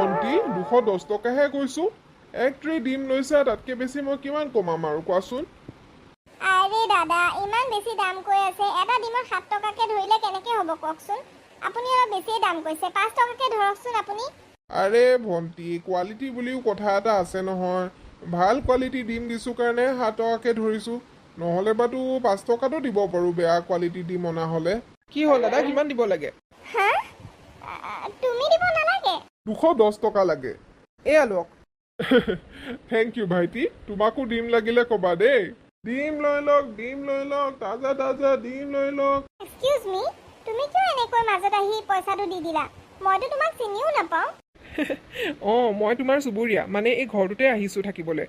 ভণ্টি 210 টকাহে কৈছোঁ এক ট্ৰে ডিম লৈছা তাতকৈ বেছি মই কিমান কমাম আৰু কোৱাচোন আৰে দাদা ইমান বেছি দাম কৈ আছে এটা ডিমৰ 7 টকাকৈ ধৰিলে কেনেকৈ হ'ব কওকচোন আপুনি অলপ বেছিয়ে দাম কৈছে 5 টকাকৈ ধৰকচোন আপুনি আৰে ভণ্টি কোৱালিটি বুলিও কথা এটা আছে নহয় ভাল কোৱালিটি ডিম দিছোঁ কাৰণে 7 টকাকৈ ধৰিছোঁ নহ'লে বাতো 5 টকাতো দিব পাৰোঁ বেয়া কোৱালিটি ডিম অনা হ'লে কি হ'ল দাদা কিমান দিব লাগে হা তুমি দিব নালাগে 210 টকা লাগে এয়া লওক থেংক ইউ ভাইটি তোমাকো ডিম লাগিলে ক'বা দেই ডিম লৈ লওক তাজা তাজা ডিম লৈ লওক এক্সকিউজ মি তুমি কিয় এনেকৈ মাজত আহি পইচাটো দি দিলা মইতো তোমাক চিনিও নাপাওঁ অঁ মই তোমাৰ চুবুৰীয়া মানে এই ঘৰটোতে আহিছোঁ থাকিবলৈ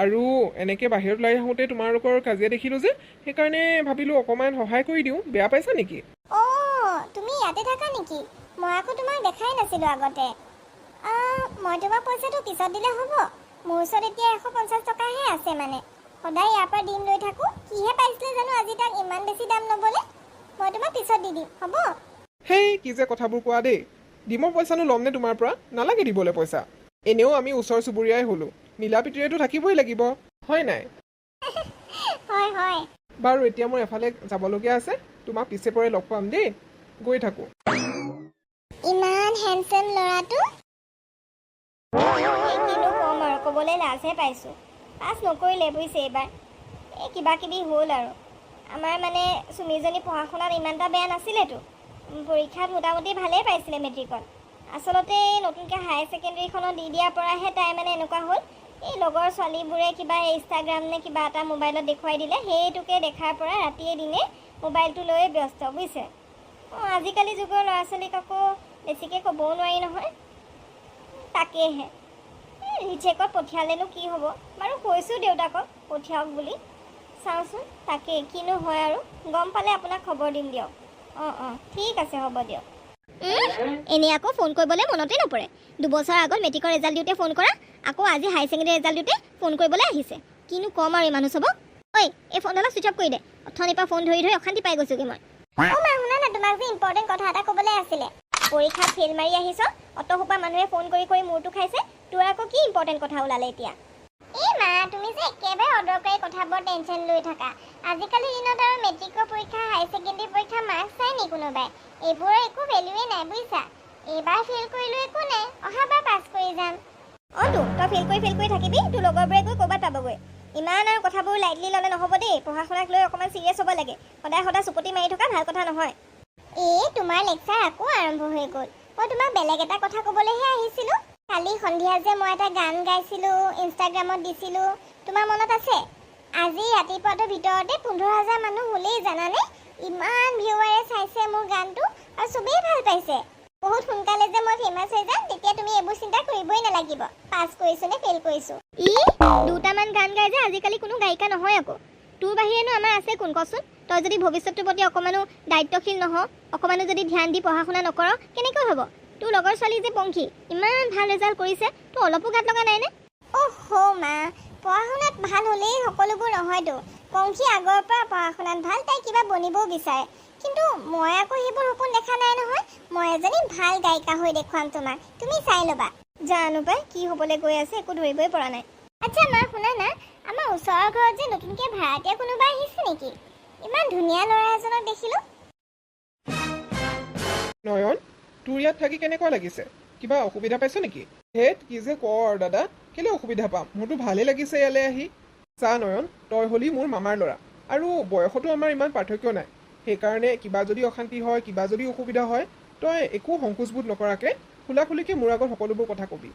আৰু এনেকৈ বাহিৰত ওলাই আহোঁতে তোমালোকৰ কাজিয়া দেখিলোঁ যে সেইকাৰণে ভাবিলোঁ অকণমান সহায় কৰি দিওঁ বেয়া পাইছা নেকি অ' তুমি ইয়াতে থাকা নেকি মই আকৌ তোমাক দেখাই নাছিলোঁ আগতে মই তোমাক পইচাটো পিছত দিলে হ'ব মোৰ ওচৰত এতিয়া 150 টকাহে আছে মানে সদায় ইয়াৰ পৰা ডিম লৈ থাকোঁ কিহে পাইছিলে জানো আজি তাক ইমান বেছি দাম ল'বলৈ মই তোমাক পিছত দি দিম হ'ব সেই কি যে কথাবোৰ কোৱা দেই ডিমৰ পইচানো ল'মনে তোমাৰ পৰা নালাগে দিবলৈ পইচা এনেও আমি ওচৰ চুবুৰীয়াই হ'লোঁ মিলা প্ৰীতিৰেতো থাকিবই লাগিব হয় নাই হয় হয় বাৰু এতিয়া মোৰ এফালে যাবলগীয়া আছে তোমাক পিছে পৰে লগ পাম দেই গৈ থাকোঁ ইমান হেণ্ডচাম ল'ৰাটো কিনো ক'ম আৰু ক'বলৈ লাজহে পাইছোঁ পাছ নকৰিলে বুজিছে এইবাৰ এই কিবা কিবি হ'ল আৰু আমাৰ মানে চুমিজনী পঢ়া শুনাত ইমান এটা বেয়া নাছিলেতো পৰীক্ষাত মোটামুটি ভালেই পাইছিলে মেট্ৰিকত আচলতে নতুনকৈ হায়াৰ ছেকেণ্ডেৰীখনত দি দিয়াৰ পৰাহে তাই মানে এনেকুৱা হ'ল এই লগৰ ছোৱালীবোৰে কিবা ইনষ্টাগ্ৰাম নে কিবা এটা মোবাইলত দেখুৱাই দিলে সেইটোকে দেখাৰ পৰা ৰাতিয়ে দিনে মোবাইলটো লৈয়ে ব্যস্ত বুজিছে অঁ আজিকালি যুগৰ ল'ৰা ছোৱালীক আকৌ বেছিকৈ ক'বও নোৱাৰি নহয় তাকেহে ৰিচেকত পঠিয়ালেনো কি হ'ব বাৰু কৈছোঁ দেউতাকক পঠিয়াওক বুলি চাওঁচোন তাকে কিনো হয় আৰু গম পালে আপোনাক খবৰ দিম দিয়ক অঁ ঠিক আছে হ'ব দিয়ক এনেই আকৌ ফোন কৰিবলৈ মনতে নপৰে 2 বছৰ আগত মেট্ৰিকৰ ৰিজাল্ট দিওঁতে ফোন কৰা আকৌ আজি হায়াৰ ছেকেণ্ডেৰী ৰিজাল্ট দিওঁতে ফোন কৰিবলৈ আহিছে কিনো ক'ম আৰু এই মানুহ চবক ঐ এই ফোনডালত ছুইচ অফ কৰি দে অথনিৰ পৰা ফোন ধৰি অশান্তি পাই গৈছোঁগৈ মই অঁ মা শুনা না তোমাক যে ইম্পৰ্টেণ্ট কথা এটা ক'বলৈ আছিলে পৰীক্ষাত ফেইল মাৰি আহিছ অতসোপা মানুহে ফোন কৰি মূৰটো খাইছে তোৰ আকৌ কি ইম্পৰ্টেণ্ট কথা ওলালে এতিয়া এই মা তুমি যে একেবাৰে অদৰকাৰী কথাবোৰ টেনশ্যন লৈ থাকা আজিকালি দিনত আৰু মেট্ৰিকৰ পৰীক্ষা হায়াৰ ছেকেণ্ডেৰী পৰীক্ষা মাৰ্কছ চাই নি কোনোবাই এইবোৰৰ একো ভেলুৱে নাই বুজিছা এইবাৰ ফেইল কৰিলোঁ একো নাই অহাবাৰ পাছ কৰি যাম অঁ তই ফেইল কৰি থাকিবি তোৰ লগৰবোৰে গৈ ক'ৰবাত পাবগৈ ইমান আৰু কথাবোৰ লাইটলি ল'লে নহ'ব দেই পঢ়া শুনাক লৈ অকণমান চিৰিয়াছ হ'ব লাগে সদায় চুপতি মাৰি থকা ভাল কথা নহয় তোমাৰ লেকচাৰ আকৌ আৰম্ভ হৈ গ'ল মই তোমাক বেলেগ এটা কথা ক'বলৈহে আহিছিলোঁ কালি সন্ধিয়া যে মই এটা গান গাইছিলোঁ ইনষ্টাগ্ৰামত দিছিলোঁ তোমাৰ মনত আছে আজি ৰাতিপুৱাটোৰ ভিতৰতে 15,000 মানুহ হ'লেই জানানে ইমান ভিউৱাৰে চাইছে মোৰ গানটো আৰু চবেই ভাল পাইছে বহুত সোনকালে যে মই ফেমাছ হৈ যাম তেতিয়া তুমি এইবোৰ চিন্তা কৰিবই নালাগিব পাছ কৰিছোঁ নে ফেইল কৰিছোঁ দুটামান গান গাই যে আজিকালি কোনো গায়িকা নহয় আকৌ তোৰ বাহিৰেনো আমাৰ আছে কোন কচোন তই যদি ভৱিষ্যতৰ প্ৰতি অকণমানো দায়িত্বশীল নহ অকণমানো যদি ধ্যান দি পঢ়া শুনা নকৰ কেনেকৈ হ'ব তোৰ লগৰ ছোৱালী যে পংখী ইমান ভাল ৰিজাল্ট কৰিছে তোৰ অলপো গাত লগা নাইনে মা পঢ়া শুনাত ভাল হ'লেই সকলোবোৰ নহয়তো পংখী আগৰ পৰা পঢ়া শুনাত ভাল তাই কিবা বনিবও বিচাৰে কিন্তু মই আকৌ সেইবোৰ সপোন দেখা নাই নহয় মই এজনী ভাল গায়িকা হৈ দেখুৱাম তোমাক তুমি চাই ল'বা জানো পাই কি হ'বলৈ গৈ আছে একো ধৰিবই পৰা নাই আচ্ছা মা শুনা না আমাৰ ওচৰৰ ঘৰত যে নতুনকৈ ভাড়াতীয়া কোনোবা আহিছে নেকি ইমান ধুনীয়া ল'ৰা এজনক দেখিলোঁ নয়ন তোৰ ইয়াত থাকি কেনেকুৱা লাগিছে কিবা অসুবিধা পাইছ নেকি হেত কি যে কৰ দাদা কেলৈ অসুবিধা পাম মোৰতো ভালেই লাগিছে ইয়ালৈ আহি চা নয়ন তই হ'লি মোৰ মামাৰ ল'ৰা আৰু বয়সতো আমাৰ ইমান পাৰ্থক্য নাই সেইকাৰণে কিবা যদি অশান্তি হয় কিবা যদি অসুবিধা হয় তই একো সংকোচবোধ নকৰাকৈ খোলাখুলিকৈ মোৰ আগত সকলোবোৰ কথা কবি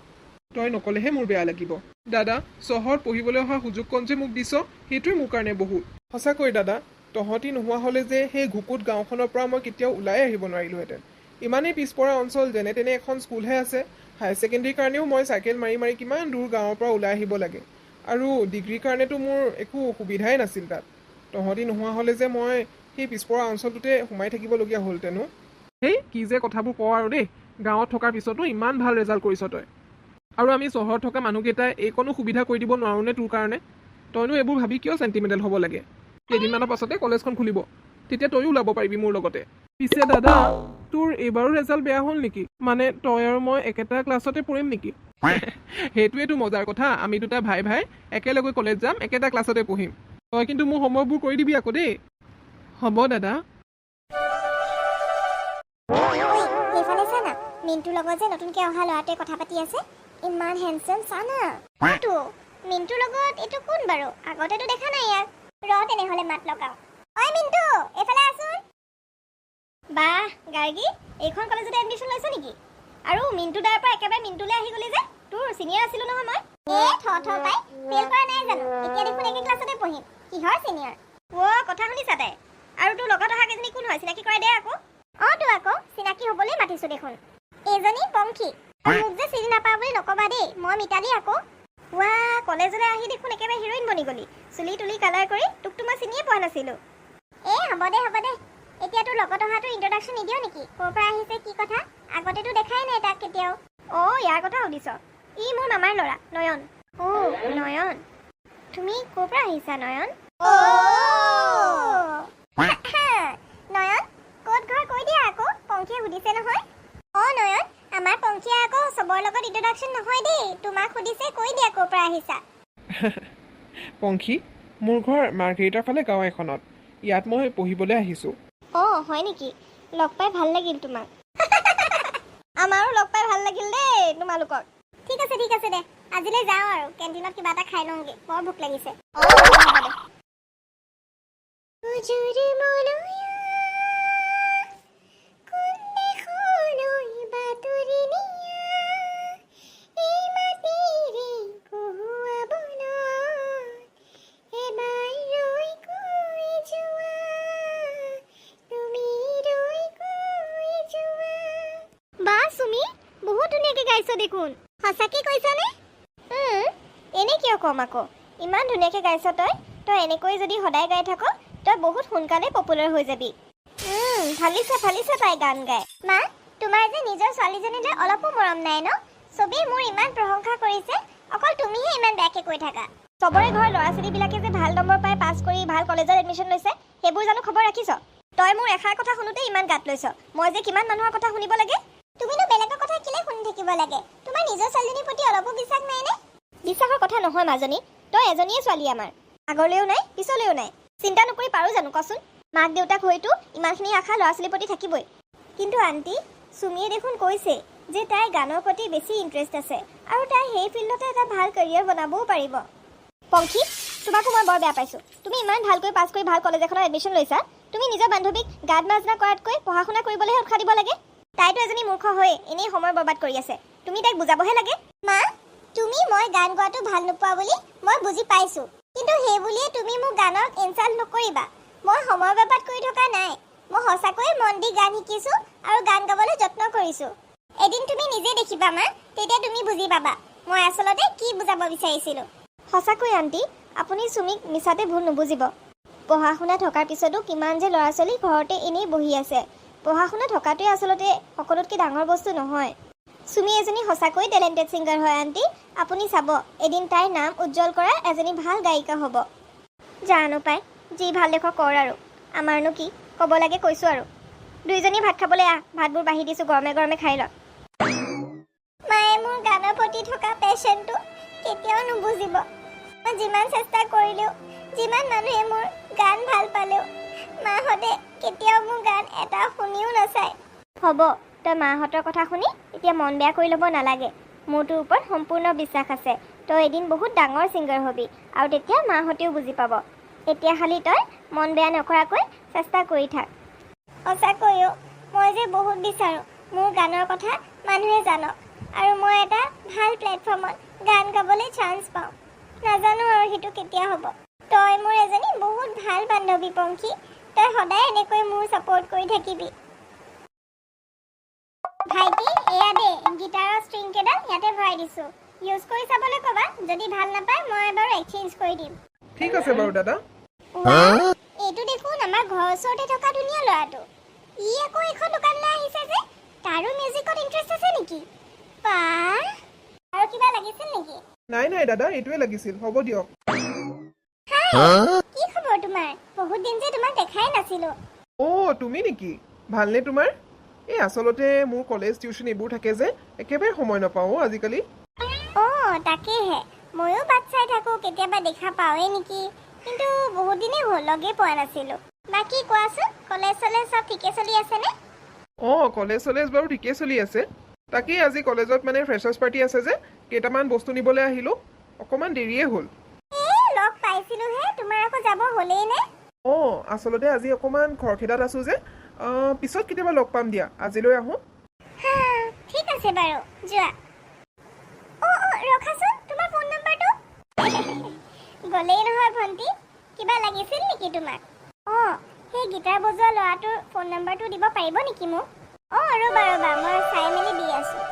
তই নকলেহে মোৰ বেয়া লাগিব দাদা চহৰত পঢ়িবলৈ অহা সুযোগকণ যে মোক দিছ সেইটোৱে মোৰ কাৰণে বহুত সঁচাকৈ দাদা তহঁতি নোহোৱা হ'লে যে সেই ঘুকুত গাঁওখনৰ পৰা মই কেতিয়াও ওলাই আহিব নোৱাৰিলোহেঁতেন ইমানেই পিছপৰা অঞ্চল যেনে তেনে এখন স্কুলহে আছে হায়াৰ ছেকেণ্ডেৰীৰ কাৰণেও মই চাইকেল মাৰি কিমান দূৰ গাঁৱৰ পৰা ওলাই আহিব লাগে আৰু ডিগ্ৰীৰ কাৰণেতো মোৰ একো সুবিধাই নাছিল তাত তহঁতি নোহোৱা হ'লে যে মই সেই পিছপৰা অঞ্চলটোতে সোমাই থাকিবলগীয়া হ'লহেঁতেনো সেই কি যে কথাবোৰ কওঁ আৰু দেই গাঁৱত থকাৰ পিছতো ইমান ভাল ৰিজাল্ট কৰিছ তই আৰু আমি চহৰত থকা মানুহকেইটাই এইকণো সুবিধা কৰি দিব নোৱাৰোঁনে তোৰ কাৰণে তইনো এইবোৰ ভাবি কিয় চেণ্টিমেণ্টেল হ'ব লাগে কেইদিনমানৰ পাছতে কলেজখন খুলিব তেতিয়া তইও ওলাব পাৰিবি মোৰ লগতে পিছে দাদা তোৰ এইবাৰো ৰেজাল্ট বেয়া হ'ল নেকি? মানে তই আৰু মই একেটা ক্লাছতে পঢ়িম নেকি? সেইটোৱেতো মজাৰ কথা, আমি দুটা ভাই ভাই একেলগে কলেজ যাম, একেটা ক্লাছতে পঢ়িম। তই কিন্তু মোৰ হোমৱৰ্কবোৰ কৰি দিবি আকৌ দেই। হ'ব দাদা। সেইফালে চা না, মিণ্টুৰ লগত যে নতুনকৈ অহা ল'ৰাটোৱে কথা পাতি আছে, ইমান হেণ্ডচাম চা না। এইটো মিণ্টুৰ লগত এইটো কোন বাৰু? আগতেতো দেখা নাই ইয়াক। ৰ তেনেহ'লে মাত লগাওঁ। ঐ মিণ্টু, এইফালে আছোন। বাহ গাৰ্গী, এইখন কলেজতে এডমিশ্যন লৈছ নেকি? আৰু মিণ্টু দাৰ পৰা একেবাৰে মিণ্টুলৈ আহি গ'লি যে? তোৰ চিনিয়ৰ আছিলো নহয় মই। পাই ফেইল কৰা নাই জানো? এতিয়া দেখোন একে ক্লাছতে পঢ়িম। কিহৰ চিনিয়ৰ? কথা শুনিছা তাই? আৰু তোৰ লগত অহা কেইজনী কোন হয়? চিনাকি কৰাই দে আকৌ। তো আকৌ চিনাকি হ'বলৈ মাতিছো দেখোন। এইজনী পংখী। মোক যে চিনি নাপাওঁ বুলি নকবা দেই, মই মিতালী আকৌ। কলেজলৈ আহি দেখোন একেবাৰে হিৰইন বনি গ'লি। চুলি তুলি কালাৰ কৰি তোক মই চিনিয়ে পোৱা নাছিলো। হ'ব দে। এতিয়া তোৰ লগত অহাটো ইন্ট্ৰডাকশ্যন নিদিয় নেকি? ক'ৰ পৰা আহিছে, কি কথা? আগতেতো দেখাই নাই তাক কেতিয়াও। ইয়াৰ কথা সুধিছ? ই মোৰ মামাৰ ল'ৰা, নয়ন। নয়ন। তুমি ক'ৰ পৰা আহিছা নয়ন? নয়ন, ক'ত ঘৰ কৈ দিয়া আকৌ, পংখীয়ে সুধিছে নহয়। নয়ন, আমাৰ পংখীয়ে আকৌ চবৰ লগত ইন্ট্ৰডাকশ্যন নহয় দেই। তোমাক সুধিছে, কৈ দিয়া ক'ৰ পৰা আহিছা। পংখী, মোৰ ঘৰ মাৰ্ঘেৰিটাৰ ফালে গাঁও এখনত। ইয়াত মই পঢ়িবলৈ আহিছোঁ। হয় নেকি? লগ পাই ভাল লাগিল তোমাক। আমাৰো লগ পাই ভাল লাগিল দেই তোমালোকক। ঠিক আছে দে, আজিলৈ যাওঁ আৰু কেণ্টিনত কিবা এটা খাই লওঁগে, বৰ ভোক লাগিছে। দেখোন সঁচাকে কৈছানে? এনে কিয় কম আকৌ, ইমান ধুনীয়াকে গাইছ তই এনেকৈ যদি সদায় গাই থাক, তই বহুত সোনকালে পপুলাৰ হৈ যাবি। ফালিছে তাই গান গাই। মা, তোমাৰ যে নিজৰ ছোৱালীজনীলৈ অলপো মৰম নাই ন? চবেই মোৰ ইমান প্ৰশংসা কৰিছে, অকল তুমিহে ইমান বেয়াকে কৈ থাকা। চবৰে ঘৰৰ ল'ৰা ছোৱালীবিলাকে যে ভাল নম্বৰ পাই পাছ কৰি ভাল কলেজত এডমিশ্যন লৈছে, সেইবোৰ জানো খবৰ ৰাখিছ? তই মোৰ এষাৰ কথা শুনোতে ইমান গাত লৈছ। মই যে কিমান মানুহৰ কথা শুনিব লাগে। তুমিনো বেলেগৰ কথা কেলে শুনি থাকিব লাগে? তোমাৰ নিজৰ ছোৱালীজনীৰ প্ৰতি অলপো বিশ্বাস নাই নে? বিশ্বাসৰ কথা নহয় মাজনী, তই এজনীয়ে ছোৱালী আমাৰ, আগলৈও নাই পিছলৈও নাই। চিন্তা নকৰি পাৰো জানো কচোন? মাক দেউতাক হয়তো ইমানখিনি আশা ল'ৰা ছোৱালীৰ প্ৰতি থাকিবই। কিন্তু আণ্টি, চুমিয়ে দেখোন কৈছে যে তাইৰ গানৰ প্ৰতি বেছি ইণ্টাৰেষ্ট আছে আৰু তাই সেই ফিল্ডতে এটা ভাল কেৰিয়াৰ বনাবও পাৰিব। পংখী, তোমাকো মই বৰ বেয়া পাইছোঁ। তুমি ইমান ভালকৈ পাছ কৰি ভাল কলেজ এখনত এডমিশ্যন লৈছা, তুমি নিজৰ বান্ধৱীক গান বাজনা কৰাতকৈ পঢ়া শুনা কৰিবলৈহে উৎসাহ দিব লাগে। তাইতো এজনী মূৰ্খ হৈ এনেই সময় বৰবাদ কৰি আছে, তুমি তাইক বুজাবহে লাগে। মা, তুমি মই গান গোৱাটো ভাল নোপোৱা বুলি মই বুজি পাইছোঁ, কিন্তু সেই বুলিয়ে তুমি মোক গানক ইনচাল্ট নকৰিবা। মই সময় বৰবাদ কৰি থকা নাই, মই সঁচাকৈয়ে মন দি গান শিকিছোঁ আৰু গান গাবলৈ যত্ন কৰিছোঁ। এদিন তুমি নিজে দেখিবা মা, তেতিয়া তুমি বুজি পাবা মই আচলতে কি বুজাব বিচাৰিছিলোঁ। সঁচাকৈ আণ্টি, আপুনি চুমিক মিছাতে ভুল নুবুজিব। পঢ়া শুনা থকাৰ পিছতো কিমান যে ল'ৰা ছোৱালী ঘৰতে এনেই বহি আছে। পঢ়া শুনা থকাটোৱে আচলতে সকলোতকৈ ডাঙৰ বস্তু নহয়। চুমি এজনী সঁচাকৈ টেলেণ্টেড ছিংগাৰ হয় আণ্টি। আপুনি চাব, এদিন তাইৰ নাম উজ্জ্বল কৰা এজনী ভাল গায়িকা হ'ব। জানো পাই, যি ভাল দেখ কৰ আৰু, আমাৰনো কি ক'ব লাগে কৈছোঁ আৰু। দুইজনী ভাত খাবলৈ আহ, ভাতবোৰ বাঢ়ি দিছোঁ, গৰমে গৰমে খাই ল। মায়ে মোৰ গানৰ প্ৰতি থকা পেশ্যনটো কেতিয়াও নুবুজিব। মই যিমান চেষ্টা কৰিলেও, যিমান মানুহে মোৰ গান ভাল পালেও, মাহঁতে কেতিয়াও মোৰ গান এটা শুনিও নাচায়। হ'ব, তই মাহঁতৰ কথা শুনি এতিয়া মন বেয়া কৰি ল'ব নালাগে। মোৰ তোৰ ওপৰত সম্পূৰ্ণ বিশ্বাস আছে। তই এদিন বহুত ডাঙৰ ছিংগাৰ হ'বি আৰু তেতিয়া মাহঁতেও বুজি পাব। এতিয়া খালি তই মন বেয়া নকৰাকৈ চেষ্টা কৰি থাক। সঁচাকৈও মই যে বহুত বিচাৰোঁ মোৰ গানৰ কথা মানুহে জানক আৰু মই এটা ভাল প্লেটফৰ্মত গান গাবলৈ চান্স পাওঁ। নাজানো আৰু সেইটো কেতিয়া হ'ব। তই মোৰ এজনী বহুত ভাল বান্ধৱী পংখী, তই সদায় এনেকৈ মোৰ ছাপোৰ্ট কৰি থাকিবি। ভাইটি, এয়া দে গিটাৰৰ ষ্ট্ৰিং কেইডাল ইয়াতে ভৰাই দিছোঁ, ইউজ কৰি চাবলৈ ক'বা। যদি ভাল নাপায় মই বাৰু এক্সচেঞ্জ কৰি দিম। ঠিক আছে বাৰু দাদা। এইটো দেখোন আমাৰ ঘৰৰ ওচৰতে থকা ধুনীয়া ল'ৰাটো। ই আকৌ এখন দোকানলৈ আহিছে যে, তাৰো মিউজিকত ইণ্টাৰেষ্ট আছে নেকি? আৰু কিবা লাগিছিল নেকি? নাই দাদা, এইটোৱে লাগিছিল। হ'ব দিয়ক। কি খবৰ তোমাৰ? বহুত দিন যে তোমাক দেখাই নাছিলোঁ। তুমি নেকি? ভালনে তোমাৰ? এই আচলতে মোৰ কলেজ টিউশ্যন এইবোৰ থাকে যে একেবাৰে সময় নাপাওঁ আজিকালি। অঁ তাকেহে ময়ো বাট চাই থাকোঁ কেতিয়াবা দেখা পাওঁৱেই নেকি, কিন্তু বহুত দিনেই হ'ল লগেই পোৱা নাছিলোঁ। বাকী কোৱাচোন কলেজ চলেজ চব ঠিকে চলি আছেনে? অঁ কলেজ বাৰু ঠিকেই চলি আছে। তাকেই আজি কলেজত মানে ফ্ৰেছাৰ্ছ পাৰ্টি আছে যে কেইটামান বস্তু নিবলৈ আহিলোঁ, অকণমান দেৰিয়ে হ'ল। লগ পাইছিলোঁহে, তোমাৰ আকৌ যাব হ'লেই নে? অঁ আচলতে আজি অকণমান খৰখেদাত আছোঁ যে, পিছত কেতিয়াবা লগ পাম দিয়া, আজিলৈ আহোঁ। ঠিক আছে বাৰু যোৱা। অঁ ৰখাচোন, তোমাৰ ফোন নম্বৰটো। গ'লেই নহয় ভণ্টি, কিবা লাগিছিল নেকি তোমাক? অঁ সেই গীটাৰ বজোৱা ল'ৰাটোৰ ফোন নম্বৰটো দিব পাৰিব নেকি মোক? অঁ ৰ'বা মই চাই মেলি দি আছোঁ।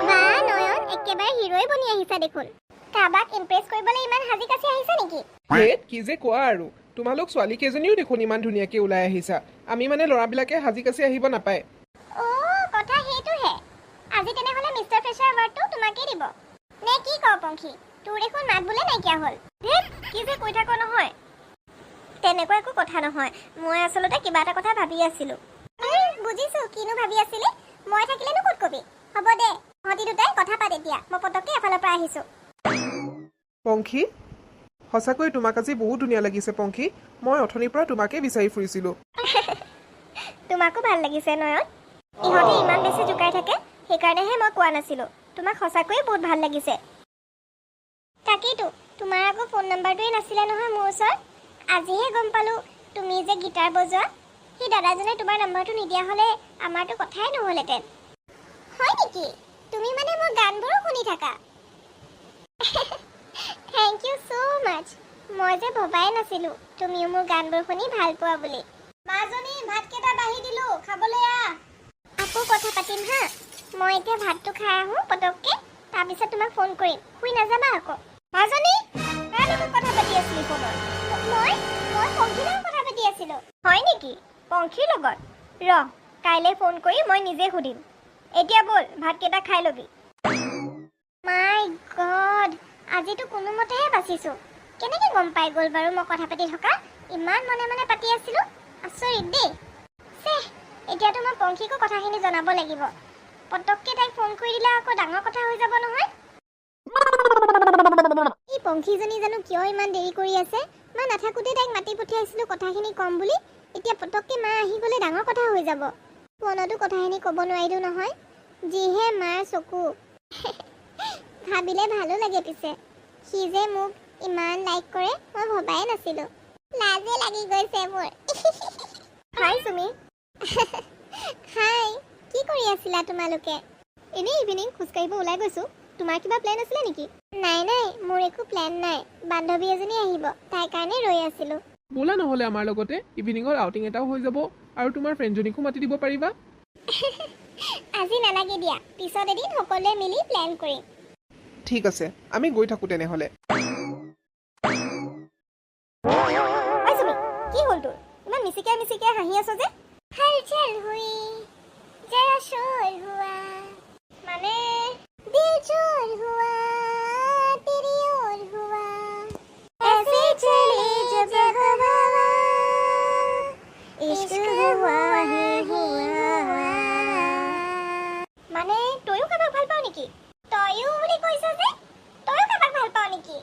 বা নয়ন একেবাৰে হিৰ'ই বনি আহিছা দেখোন। কাৰোবাক ইমপ্ৰেছ কৰিবলৈ ইমান সাজি কাচি আহিছা নেকি? কি যে কোৱা আৰু, তোমালোক ছোৱালী কেইজনীও দেখোন ইমান ধুনীয়াকৈ ওলাই আহিছা। আমি মানে ল'ৰাবিলাকে সাজি কাচি আহিব নাপায়। অ' কথা সেইটোহে। আজি তেনেহ'লে মিষ্টাৰ ফ্ৰেছাৰ এৱাৰ্ডটো তোমাকেই দিব নে কি কওঁ পংখী? তোৰ দেখোন মাত বোলে নাইকিয়া হ'ল। ধেৎ কি যে কৈ থাক নহয়। তেনেকুৱা একো কথা নহয়, মই আচলতে কিবা এটা কথা ভাবি আছিলোঁ। বুজিছোঁ, কিনো ভাবি আছিলি? মই থাকিলেনো ক'ত কবি। হ'ব দে, সিহঁতি দুটাই কথা পাত এতিয়া, মই পটককৈ এফালৰ পৰা আহিছোঁ। পংখী, সঁচাকৈ তোমাক আজি বহুত ধুনীয়া লাগিছে পংখী। মই অথনিৰ পৰা তোমাকেই বিচাৰি ফুৰিছিলোঁ। তোমাকো ভাল লাগিছে নয়ন। ইহঁতে ইমান বেছি জোকাই থাকে, সেইকাৰণেহে মই কোৱা নাছিলোঁ। তোমাক সঁচাকৈয়ে বহুত ভাল লাগিছে। তাকেইতো, তোমাৰ আকৌ ফোন নম্বৰটোৱে নাছিলে নহয় মোৰ ওচৰত। আজিহে গম পালোঁ তুমি যে গীটাৰ বজোৱা। সেই দাদাজনে তোমাৰ নম্বৰটো নিদিয়া হ'লে আমাৰতো কথাই নহ'লহেঁতেন। হয় নেকি? তুমি মানে মোৰ গানবোৰো শুনি থাকা? থেংক ইউ ছ' মাছ। মই যে ভবাই নাছিলোঁ তুমিও মোৰ গানবোৰ শুনি ভাল পোৱা বুলি। মাজনী ভাতকেইটা বাঢ়ি দিলোঁ, খাবলৈ আহ। আকৌ কথা পাতিম হা। মই এতিয়া ভাতটো খাই আহোঁ পটককৈ, তাৰপিছত তোমাক ফোন কৰিম। শুই নাযাবা আকৌ। মাজনী কাৰ লগত কথা পাতি আছিলি ফোনত? মই পংখীৰ লগত কথা পাতি আছিলোঁ। হয় নেকি? পংখীৰ লগত? কাইলৈ ফোন কৰি মই নিজে সুধিম। এতিয়া ব'ল ভাতকেইটা খাই ল'বি। মাই গড, আজিতো কোনোমতেহে বাচিছোঁ। কেনেকৈ গম পাই গ'ল বাৰু মই কথা পাতি থকা? ইমান মনে মনে পাতি আছিলোঁ। আচৰিত দেই। এতিয়াতো মই পংখীকো কথাখিনি জনাব লাগিব। পটককৈ তাইক ফোন কৰি দিলে আকৌ ডাঙৰ কথা হৈ যাব নহয়। এই পংখীজনী জানো কিয় ইমান দেৰি কৰি আছে? মই নাথাকোঁতে তাইক মাতি পঠিয়াইছিলোঁ কথাখিনি ক'ম বুলি। এতিয়া পটককৈ মা আহি গ'লে ডাঙৰ কথা হৈ যাব। ফোনতো কথাখিনি ক'ব নোৱাৰিলোঁ নহয়। যিহে মাৰ চকু। ভাবিলে ভালো লাগে পিছে। সি যে মোক ইমান লাইক কৰে মই ভবাই নাছিলোঁ। লাজে লাগি গৈছে মোৰ। হাই সুমি। হাই, কি কৰি আছিলা তোমালোকে? এনেই ইভিনিং খোজকাঢ়িব ওলাই গৈছোঁ। তোমাৰ কিবা প্লেন আছিলে নেকি? নাই মোৰ একো প্লেন নাই। বান্ধৱী এজনী আহিব, তাইৰ কাৰণে ৰৈ আছিলোঁ। ব'লা নহ'লে আমাৰ লগতে, ইভিনিঙৰ আউটিং এটাও হৈ যাব আৰু তোমাৰ ফ্ৰেণ্ডজনীকো মাতি দিব পাৰিবা। আজি নালাগে দিয়া, পিছত এদিন সকলোৱে মিলি প্লেন কৰিম। ঠিক আছে, আমি গৈ থাকোঁ তেনেহ'লে। কি হ'ল তোৰ? ইমান মিচিকিয়াই হাঁহি আছ যে? হলচল হুই জৰা শোৰ হুৱা, মানে দিল চোৰ হুৱা তেৰি ওৰ হুৱা, ऐसे चले जब हवा इश्क हुआ है हुआ। মানে তয়ো কাবাক ভাল পাও নেকি? তয়ো বুলি কৈছ যে, তয়ো কাবাক ভাল পাও নেকি?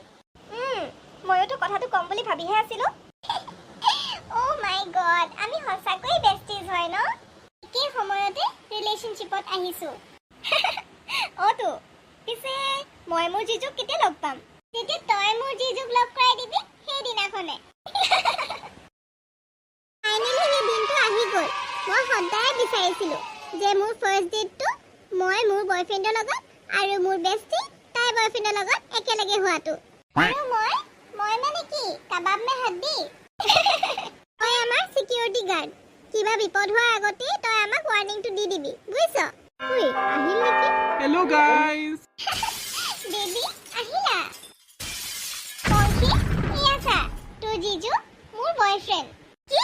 ময়োতো কথাটো কম বুলি ভাবিহে আছিলোঁ। অ' মাই গড, আমি সঁচাকৈ বেষ্টিজ হয় ন? একে সময়তে ৰিলেশ্যনশ্বিপত আহিছোঁ। অ'তো, পিছে মই মোৰ জিজুক কেতিয়া লগ পাম? তেতিয়া তই মোৰ জিজুক লগ কৰাই দিবি সেইদিনাখনে। ফাইনেলি সেই দিনটো আহি গ'ল। মই সদায় বিচাৰিছিলোঁ যে মোৰ ফাৰ্ষ্ট ডেটটো মই মোৰ বয়ফ্ৰেণ্ডৰ লগত আৰু মোৰ বেষ্টি তাইৰ বয়ফ্ৰেণ্ডৰ লগত একেলগে হোৱাটো। আৰু মই মানে কি কাবাব মে হাড্ডি? তই আমাৰ চিকিউৰিটি গাৰ্ড। কিবা বিপদ হোৱাৰ আগতে তই আমাক ৱাৰ্ণিংটো দি দিবি, বুজিছ? আহিল নেকি? Hello' guys. বেবি আহিলা? পংখী, এয়া চা তোৰ জিজু মোৰ বয়ফ্ৰেণ্ড। কি?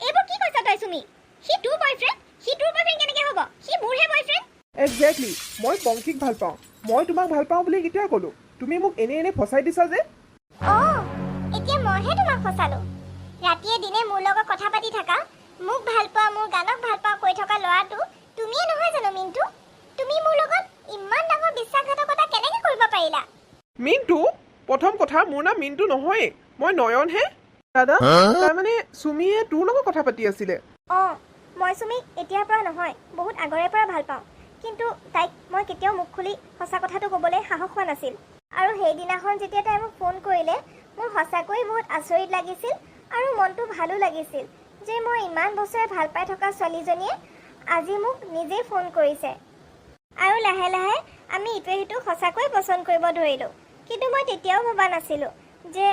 এইবোৰ কি কৈছ তই সুমি? সি তোৰ বয়ফ্ৰেণ্ড? সি তোৰ বয়ফ্ৰেণ্ড কেনেকৈ হ'ব? সি মোৰহে বয়ফ্ৰেণ্ড। একজেক্টলি, মই পংখীক ভাল পাওঁ। মই তোমাক ভাল পাওঁ বুলি কেতিয়া ক'লোঁ? তুমি মোক এনে ফচাই দিছা যে। এতিয়া মইহে তোমাক ফচালোঁ। ৰাতিয়ে দিনে মোৰ লগত কথা পাতি থাকা, মোক ভাল পোৱা, মোৰ গানক ভাল পোৱা কৈ থকা ল'ৰাটো তুমিয়ে নহয় জানো মিণ্টু? তুমি মোৰ লগত ইমান ডাঙৰ বিশ্বাসঘাতকতা কেনেকৈ কৰিব পাৰিলা? মিণ্টু, প্ৰথম কথা মোৰ নাম মিণ্টু নহয়েই, মই নয়নহে। দাদা, তাৰমানে চুমিয়ে তোৰ লগত কথা পাতি আছিলে। অঁ, মই চুমিক এতিয়াৰ পৰা নহয়, বহুত আগৰে পৰা ভাল পাওঁ। কিন্তু তাইক মই কেতিয়াও মুখ খুলি সঁচা কথাটো ক'বলৈ সাহস হোৱা নাছিল। আৰু সেইদিনাখন যেতিয়া তাই মোক ফোন কৰিলে, মোৰ সঁচাকৈ বহুত আচৰিত লাগিছিল আৰু মনটো ভালো লাগিছিল যে মই ইমান বছৰে ভাল পাই থকা ছোৱালীজনীয়ে আজি মোক নিজেই ফোন কৰিছে। আৰু লাহে লাহে আমি ইটোৱে সিটোক সঁচাকৈ পচন্দ কৰিব ধৰিলোঁ। কিন্তু মই তেতিয়াও ভবা নাছিলোঁ যে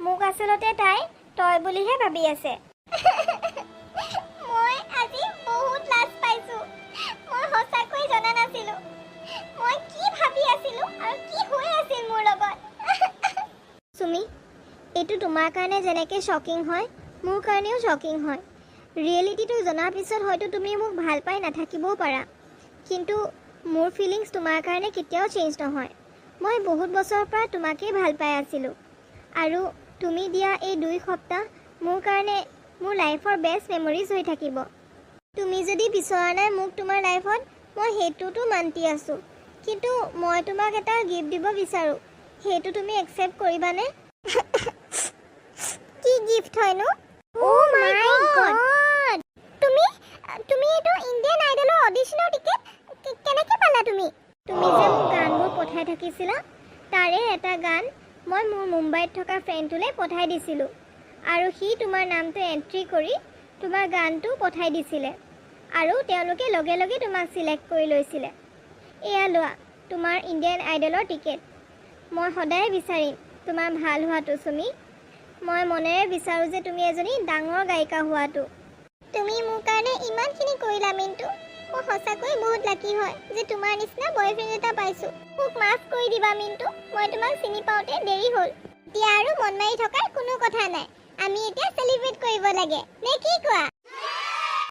মোক আচলতে তাই তই বুলিহে ভাবি আছে। মই আজি বহুত লাজ পাইছোঁ। মই সঁচাকৈ জনা নাছিলোঁ মই কি ভাবি আছিলোঁ আৰু কি হৈ আছিল মোৰ লগত। চুমি, এইটো তোমাৰ কাৰণে যেনেকৈ শ্বকিং হয়, মোৰ কাৰণেও শ্বকিং হয়। ৰিয়েলিটিটো জনাৰ পিছত হয়তো তুমি মোক ভাল পাই নাথাকিবও পাৰা, কিন্তু মোৰ ফিলিংছ তোমাৰ কাৰণে কেতিয়াও চেঞ্জ নহয়। মই বহুত বছৰৰ পৰা তোমাকেই ভাল পাই আছিলোঁ আৰু তুমি দিয়া এই 2 সপ্তাহ মোৰ কাৰণে মোৰ লাইফৰ বেষ্ট মেমৰিজ হৈ থাকিব। তুমি যদি বিচৰা নাই মোক তোমাৰ লাইফত, মই সেইটোতো মান্তি আছোঁ, কিন্তু মই তোমাক এটা গিফ্ট দিব বিচাৰোঁ। সেইটো তুমি একচেপ্ট কৰিবানে? কি গিফ্ট হয়নো? অ' মাই গড! তুমি এইটো ইণ্ডিয়ান আইডলৰ অডিশ্যনৰ টিকেট কেনেকৈ পালা তুমি? তুমি যে মোক গানবোৰ পঠাই থাকিছিলা, তাৰে এটা গান মই মোৰ মুম্বাইত থকা ফ্ৰেণ্ডটোলৈ পঠাই দিছিলোঁ আৰু সি তোমাৰ নামটো এণ্ট্ৰি কৰি তোমাৰ গানটো পঠাই দিছিলে আৰু তেওঁলোকে লগে লগে তোমাক চিলেক্ট কৰি লৈছিলে। এয়া লোৱা তোমাৰ ইণ্ডিয়ান আইডলৰ টিকেট। মই সদায় বিচাৰিম তোমাৰ ভাল হোৱাটো চুমি। মই মনেৰে বিচাৰোঁ যে তুমি এজনী ডাঙৰ গায়িকা হোৱাটো। তুমি মোৰ কাৰণে ইমানখিনি কৰিলা মিণ্টু। মই সঁচাকৈ বহুত লাকি হয় যে তোমাৰ নিচিনা বয়ফ্ৰেণ্ড এটা পাইছোঁ। মোক মাফ কৰি দিবা মিণ্টু, মই তোমাক চিনি পাওঁতে দেৰি হ'ল। এতিয়া আৰু মন মাৰি থকাৰ কোনো কথা নাই। আমি এতিয়া চেলিব্ৰেট কৰিব লাগে, নে কি কোৱা?